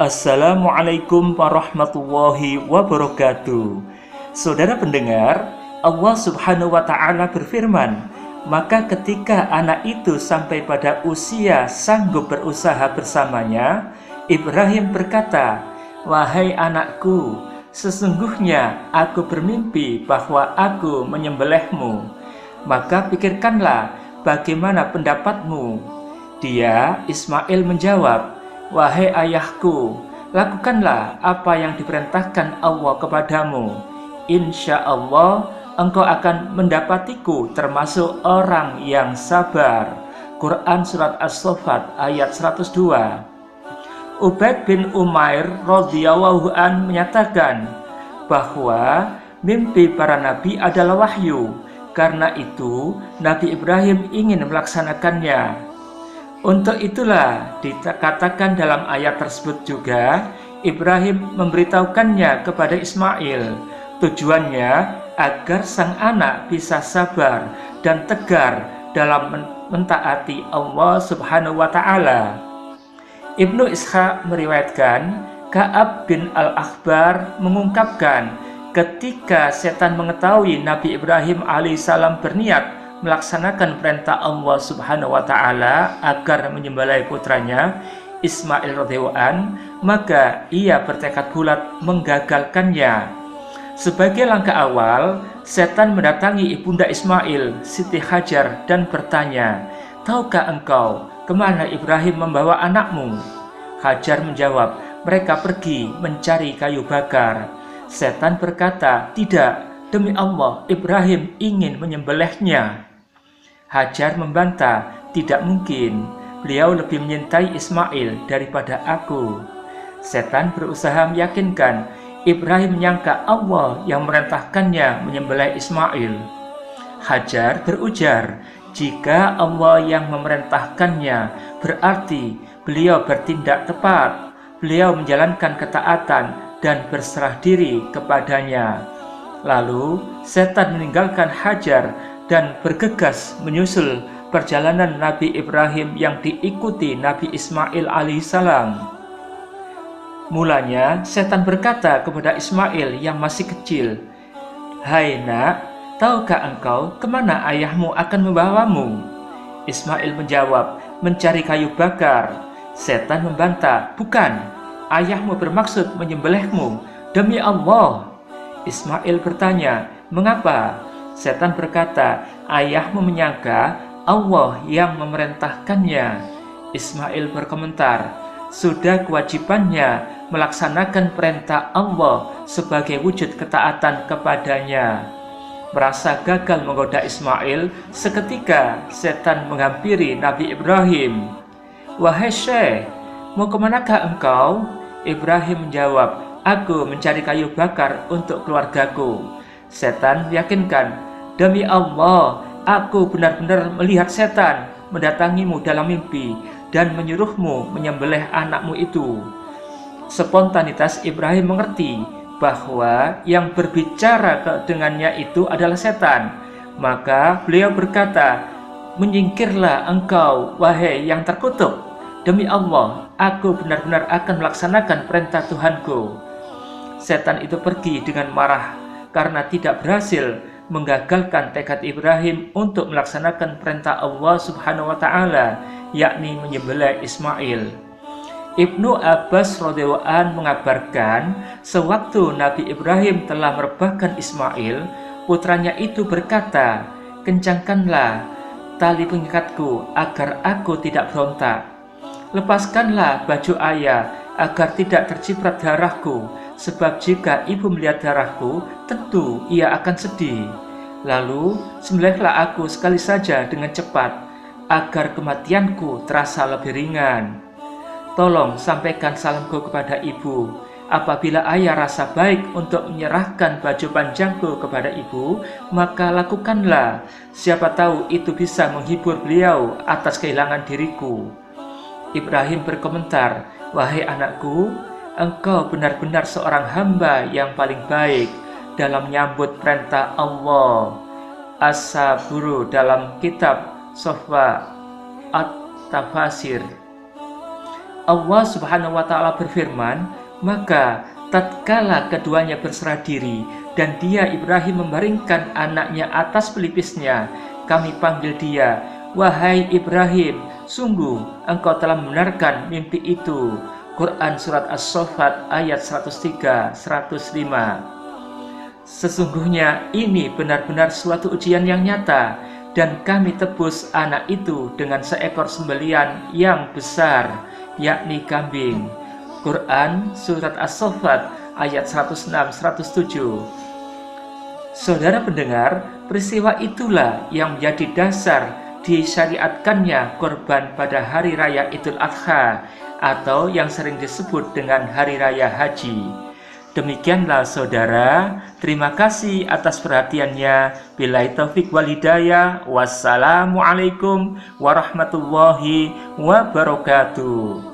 Assalamualaikum warahmatullahi wabarakatuh. Saudara pendengar, Allah Subhanahu wa Ta'ala berfirman, maka ketika anak itu sampai pada usia sanggup berusaha bersamanya, Ibrahim berkata, "Wahai anakku, sesungguhnya aku bermimpi bahwa aku menyembelihmu. Maka pikirkanlah bagaimana pendapatmu." Dia, Ismail, menjawab, "Wahai ayahku, lakukanlah apa yang diperintahkan Allah kepadamu. Insya Allah engkau akan mendapatiku termasuk orang yang sabar." Quran Surat As-Saffat ayat 102. Ubaid bin Umair radhiyallahu an menyatakan bahwa mimpi para nabi adalah wahyu. Karena itu Nabi Ibrahim ingin melaksanakannya. Untuk itulah dikatakan dalam ayat tersebut juga, Ibrahim memberitahukannya kepada Ismail. Tujuannya agar sang anak bisa sabar dan tegar dalam mentaati Allah Subhanahu wa Ta'ala. Ibnu Ishaq meriwayatkan, Ka'ab bin Al-Akhbar mengungkapkan, ketika setan mengetahui Nabi Ibrahim alaihissalam berniat melaksanakan perintah Allah Subhanahu wa Ta'ala agar menyembelih putranya Ismail radhiyallahu an, maka ia bertekad bulat menggagalkannya. Sebagai langkah awal, setan mendatangi ibunda Ismail, Siti Hajar, dan bertanya, "Tahukah engkau kemana Ibrahim membawa anakmu?" Hajar menjawab, "Mereka pergi mencari kayu bakar." Setan berkata, "Tidak, demi Allah, Ibrahim ingin menyembelihnya." Hajar membantah, "Tidak mungkin, beliau lebih menyintai Ismail daripada aku." Setan berusaha meyakinkan, Ibrahim menyangka Allah yang merintahkannya menyembelih Ismail. Hajar berujar, jika Allah yang memerintahkannya, berarti beliau bertindak tepat, beliau menjalankan ketaatan dan berserah diri kepadanya. Lalu setan meninggalkan Hajar dan bergegas menyusul perjalanan Nabi Ibrahim yang diikuti Nabi Ismail alaihissalam. Mulanya setan berkata kepada Ismail yang masih kecil, "Hai nak, tahukah engkau kemana ayahmu akan membawamu?" Ismail menjawab, "Mencari kayu bakar." Setan membantah, "Bukan, ayahmu bermaksud menyembelihmu, demi Allah." Ismail bertanya, "Mengapa?" Setan berkata, "Ayahmu menyangka Allah yang memerintahkannya." Ismail berkomentar, "Sudah kewajibannya melaksanakan perintah Allah sebagai wujud ketaatan kepadanya." Merasa gagal menggoda Ismail, seketika setan menghampiri Nabi Ibrahim. "Wahai Syekh, mau kemanakah engkau?" Ibrahim menjawab, "Aku mencari kayu bakar untuk keluargaku." Setan meyakinkan, "Demi Allah, aku benar-benar melihat setan mendatangimu dalam mimpi dan menyuruhmu menyembelih anakmu itu." Spontanitas Ibrahim mengerti bahwa yang berbicara dengannya itu adalah setan. Maka beliau berkata, "Menyingkirlah engkau, wahai yang terkutuk. Demi Allah, aku benar-benar akan melaksanakan perintah Tuhanku." Setan itu pergi dengan marah karena tidak berhasil menggagalkan tekad Ibrahim untuk melaksanakan perintah Allah Subhanahu wa Ta'ala, yakni menyembelih Ismail. Ibnu Abbas radhiyallahu an mengabarkan, sewaktu Nabi Ibrahim telah merebahkan Ismail, putranya itu berkata, "Kencangkanlah tali pengikatku agar aku tidak berontak. Lepaskanlah baju ayah agar tidak terciprat darahku, sebab jika ibu melihat darahku, tentu ia akan sedih. Lalu sembelihlah aku sekali saja dengan cepat, agar kematianku terasa lebih ringan. Tolong sampaikan salamku kepada ibu. Apabila ayah rasa baik untuk menyerahkan baju panjangku kepada ibu, maka lakukanlah. Siapa tahu itu bisa menghibur beliau atas kehilangan diriku." Ibrahim berkomentar, "Wahai anakku, engkau benar-benar seorang hamba yang paling baik dalam menyambut perintah Allah." As-Saburu dalam kitab Sofwa At-Tafasir. Allah Subhanahu wa Ta'ala berfirman, maka tatkala keduanya berserah diri dan dia Ibrahim membaringkan anaknya atas pelipisnya, kami panggil dia, wahai Ibrahim, sungguh engkau telah membenarkan mimpi itu. Quran Surat As-Saffat ayat 103-105. Sesungguhnya ini benar-benar suatu ujian yang nyata, dan kami tebus anak itu dengan seekor sembelian yang besar, yakni kambing. Quran Surat As-Saffat ayat 106-107. Saudara pendengar, peristiwa itulah yang menjadi dasar disyariatkannya korban pada Hari Raya Idul Adha, atau yang sering disebut dengan Hari Raya Haji. Demikianlah saudara, terima kasih atas perhatiannya. Billahi taufik wal hidayah. Wassalamualaikum warahmatullahi wabarakatuh.